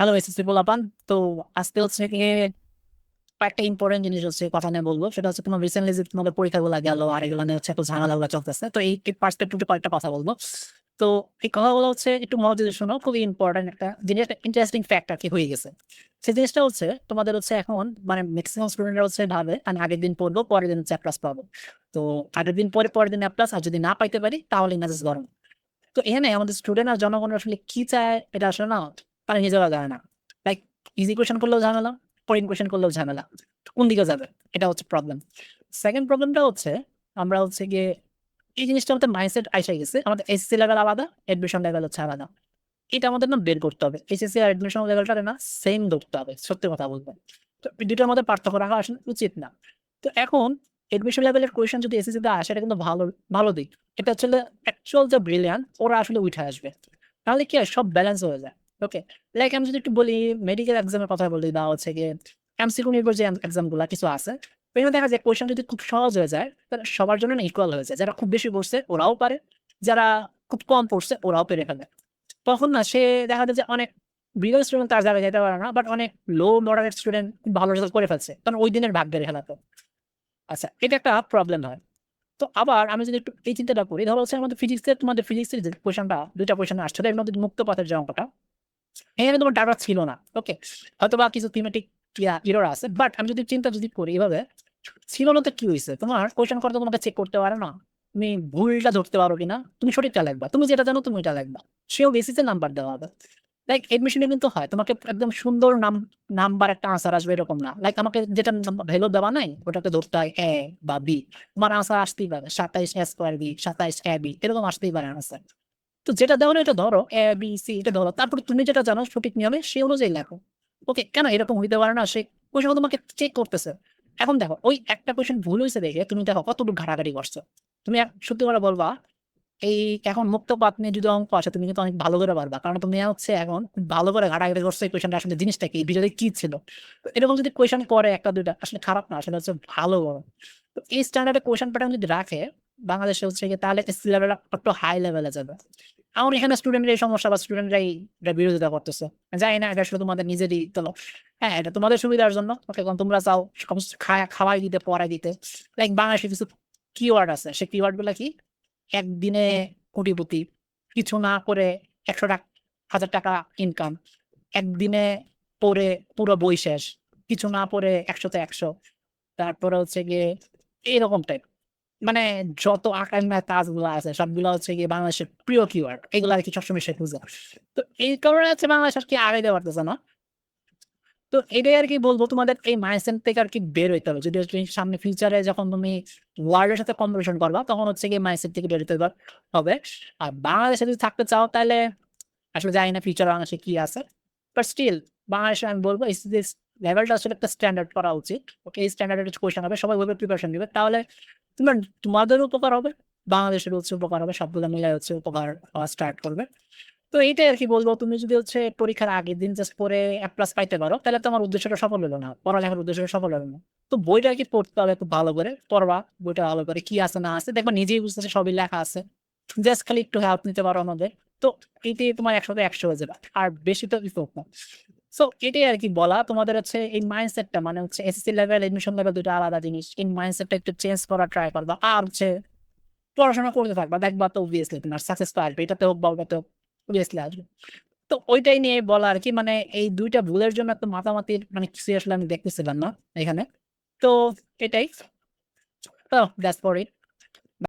Hello SSC পোলাপান। তো আজকে হচ্ছে গিয়ে কয়েকটা ইম্পর্টেন্ট জিনিস হচ্ছে কথা নিয়ে বলবো। সেটা হচ্ছে তোমার রিসেন্টলি যে তোমাদের পরীক্ষাগুলো গেল আর এগুলো নিয়ে হচ্ছে একটু ঝামেলাগুলো চলতেছে। তো এই পার্সপেক্টিভে কয়েকটা কথা বলবো। তো এই কথাগুলো হচ্ছে একটু মনোযোগ দিয়ে শোনো। খুবই ইম্পর্টেন্ট একটা জিনিস, একটা ইন্টারেস্টিং ফ্যাক্ট আর কি হয়ে গেছে। সেই জিনিসটা হচ্ছে তোমাদের হচ্ছে এখন মানে ম্যাক্সিমাম স্টুডেন্টরা হচ্ছে ভাবে আমি আগের দিন পড়বো, পরের দিন হচ্ছে A+ পাবো। তো আগের দিন পরে পরের দিন A+, আর যদি না পাইতে পারি তাহলে মেসেজ গরম। তো এখানে আমাদের স্টুডেন্ট আর জনগণ আসলে কি চায় এটা আসলে না তারা নিজেরা জানে না। লাইক ইজি কোয়েশ্চেন করলেও ঝামেলা, কঠিন কোয়েশ্চেন করলেও ঝামেলা। কোন দিকে যাবে? এটা হচ্ছে প্রবলেম। সেকেন্ড প্রবলেমটা হচ্ছে আমরা হচ্ছে গিয়ে এই জিনিসটা আমাদের মাইন্ডসেট আইসা গেছে। আমাদের এসএসসি লেভেল আলাদা, এডমিশন লেভেল হচ্ছে আলাদা। এটা আমাদের না বের করতে হবে। এসএসসি আর এডমিশন লেভেলটা না সেম ধরতে হবে, সত্যি কথা বলতে। তো এই দুটোর মধ্যে পার্থক্য রাখা আসলে উচিত না। তো এখন এডমিশন লেভেলের কোয়েশ্চেন যদি এসএসসি তে আসে এটা কিন্তু ভালো ভালো দিক। এটা আসলে অ্যাকচুয়াল যে ব্রিলিয়ান্ট ওরা আসলে উঠে আসবে। তাহলে কি হয় সব ব্যালেন্স হয়ে যায়। ওকে, লাইক আমি যদি একটু বলি মেডিকেল এক্সামের কথা বলি বা হচ্ছে গিয়ে এমসিকিউ নির্ভর যে এক্সাম গুলা কিছু আছে, এখানে দেখা যায় কোয়েশ্চেন যদি খুব সহজ হয়ে যায় তাহলে সবার জন্য না ইকুয়াল হয়ে যায়। যারা খুব বেশি পড়ছে ওরাও পারে, যারা খুব কম পড়ছে ওরাও পেরে ফেলে। তখন না সে দেখা যায় যে অনেক ব্রিলিয়ান্ট স্টুডেন্ট তার জায়গায় যেতে পারে না, বাট অনেক লো মডারেট স্টুডেন্ট ভালো রেজাল্ট করে ফেলছে, কারণ ওই দিনের ভাগ্যের খেলা তো। আচ্ছা, এটা একটা প্রবলেম হয়। তো আবার আমি যদি একটু এই চিন্তাটা করি, ধরো হচ্ছে আমাদের ফিজিক্সের তোমাদের ফিজিক্সের যে কোয়েশনটা দুইটা কোয়েশন আসছিল এর মধ্যে মুক্ত পথের যে অঙ্কটা, এখানে তোমার ডাটা ছিল না। ওকে, হয়তো বা কিছু থিমেটিক এরর আছে, বাট আমি যদি চিন্তা যদি করি এভাবে, ছিল না তো কি হয়েছে, তোমার কোয়েশন করতে তোমাকে চেক করতে পারে না। তুমি ভুলটা ধরতে পারো কিনা, তুমি সঠিকটা লিখবা, তুমি যেটা জানো তুমি এটা লিখবা, সেও বেসিসে নাম্বার দেওয়া হবে। লাইক এডমিশনে কিন্তু হয় তোমাকে একদম সুন্দর নাম্বার একটা আনসার আসবে এরকম না। লাইক আমাকে যেটা ভ্যালু দেওয়া নাই ওটাকে ধরতে হয় এ বা বি, তোমার আনসার আসতেই পারে 27 A² B, 27 AB, এরকম আসতেই পারে আনসার। তো যেটা দেওয়া এটা ধরো ABC, এটা ধরো, তারপরে তুমি যেটা জানো সঠিক নিয়মে সে অনুযায়ী লেখো। ওকে, কেন এরকম হইতে পারে না? সে কোয়েশ্চেন তোমাকে চেক করতেছে। এখন দেখো ওই একটা কোয়েশ্চেন ভুল হয়েছে দেখে তুমি দেখো কতটুকু ঘাটাঘাটি করছো। তুমি সত্যি করে বলবা এই এখন মুক্ত পাত নিয়ে যদি অঙ্ক আসে তুমি কিন্তু অনেক ভালো করে পারবা, কারণ তুমি হচ্ছে এখন খুব ভালো করে ঘাটাঘাটি করছো এই কোয়েশ্চেনটা আসলে জিনিসটা কি, ভিডিওতে কি ছিল। তো এরকম যদি কোয়েশ্চেন করে একটা দুইটা আসলে খারাপ না, আসলে হচ্ছে ভালো বড়। তো এই স্ট্যান্ডার্ডে কোয়েশ্চেন প্যাটার্ন যদি রাখে বাংলাদেশে হচ্ছে গিয়ে, তাহলে এসসি লেভেল একটু হাই লেভেলে যাবে। আমার এখানে স্টুডেন্টের এই সমস্যা বা স্টুডেন্টরাই এটা বিরোধিতা করতেছে। জানি না এটা আসলে তোমাদের নিজেরই তো। হ্যাঁ, এটা তোমাদের সুবিধার জন্য। ওকে, কারণ তোমরা চাও সমস্ত খাওয়াই দিতে পড়াই দিতে। লাইক বাংলাদেশে কিছু কিওয়ার্ড আছে, সেই কিওয়ার্ড গুলা কি, একদিনে কোটিপতি, কিছু না করে 100 টাকা 1000 টাকা ইনকাম, একদিনে পড়ে পুরো বই শেষ, কিছু না পড়ে 100-তে 100, তারপরে হচ্ছে গিয়ে এরকম টাইপ। মানে যত আকাঙ্ক্ষা কাজগুলো আছে সবগুলো হচ্ছে গিয়ে বাংলাদেশের প্রিয় কিওয়ার্ড, এগুলো আর কি সবসময় সে খুঁজে। তো এই কারণে হচ্ছে বাংলাদেশ আর কি আগাইতে পারতেছে না। তো এটাই আর কি বলবো, তোমাদের এই মাইন্ডসেট থেকে আর কি বের হইতে হবে। যদি তুমি সামনে ফিউচারে যখন তুমি ওয়ার্ল্ডের সাথে কম্পিটিশন করবা তখন হচ্ছে গিয়ে মাইন্ডসেট থেকে বের হইতে হবে। আর বাংলাদেশে যদি থাকতে চাও তাহলে আসলে জানি না ফিউচার বাংলাদেশে কি আছে, বাট স্টিল বাংলাদেশে আমি বলবো এই লেভেলটা আসলে একটা স্ট্যান্ডার্ড করা উচিত। ওকে, এই স্ট্যান্ডার্ডের কোয়েশন হবে, সবাই ওইভাবে প্রিপারেশন দিবে, তাহলে তোমার তোমাদেরও উপকার হবে, বাংলাদেশের হচ্ছে উপকার হবে, সবগুলো মিলে হচ্ছে উপকার হওয়া স্টার্ট করবে। তো এইটাই আরকি বলবো। তুমি যদি হচ্ছে পরীক্ষার আগের দিন জাস্ট পড়ে A+ পাইতে পারো, তাহলে তোমার উদ্দেশ্যটা সফল হলো না। পড়ালেখার উদ্দেশ্যটা সফল হলো না। তো বইটা আরকি পড়তে হবে খুব ভালো করে। পড়বা, বইটা ভালো করে কি আছে না আছে দেখবা নিজেই বুঝতেছে সবই লেখা আছে। জাস্ট খালি একটু হেল্প নিতে পারো আমাদের। তো এইটাই তোমার 100-তে 100 হয়ে যাবে। আর বেশি তো কিছু হোক না। সো এটাই আরকি বলা। তোমাদের হচ্ছে এই মাইন্ডসেটটা মানে হচ্ছে এসএসসি লেভেল, এডমিশন লেভেল ২ টা আলাদা জিনিস। এই মাইন্ডসেটটা একটু চেঞ্জ করার ট্রাই করবা। আর হচ্ছে পড়াশোনা করতে থাকবা। দেখবা তো obviously তোমার সাকসেস তো আসবে। এটাতে হোক বা ওটাতে হোক obviously আসবে। তো ওইটাই নিয়ে বলা আরকি। মানে এই ২ টা ভুলের জন্য এত মাতামাতির মানে কিছুই আসলে আমি দেখতেছিলাম না এখানে। তো এটাই। তো that's for it.